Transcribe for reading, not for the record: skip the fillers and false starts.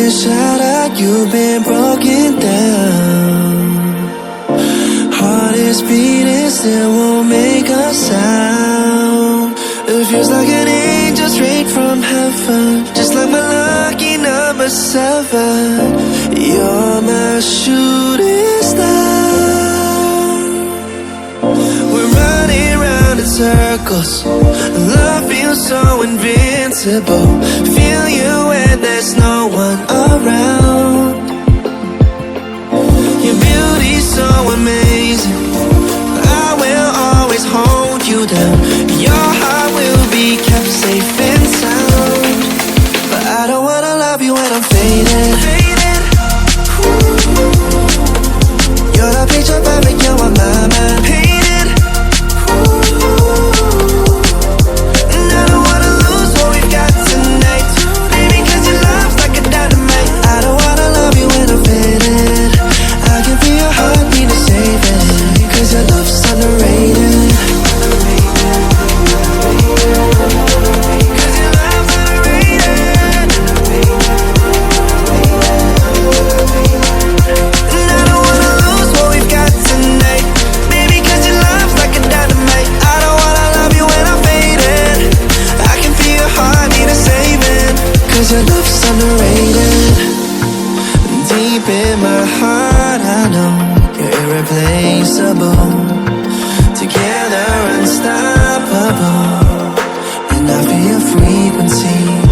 been shattered, you've been broken down. Heart is beating, still won't make a sound. It feels like an angel straight from heaven, just like my lucky number 7. You're my shooting star. We're running round in circles, love feels so invincible. Feel you when there's no one around. Your beauty's so amazing, I will always hold you down. Your heart will be kept safe and sound. But I don't wanna love you when I'm faded. You're the picture perfect, you're on my mind. Painted. And I don't wanna lose what we've got tonight, baby, cause your love's like a dynamite. I don't wanna love you when I'm faded. I can feel your heartbeat to save it, cause your love's underrated. Cause your love's underrated. Deep in my heart I know you're irreplaceable. Together unstoppable, and I feel your frequency.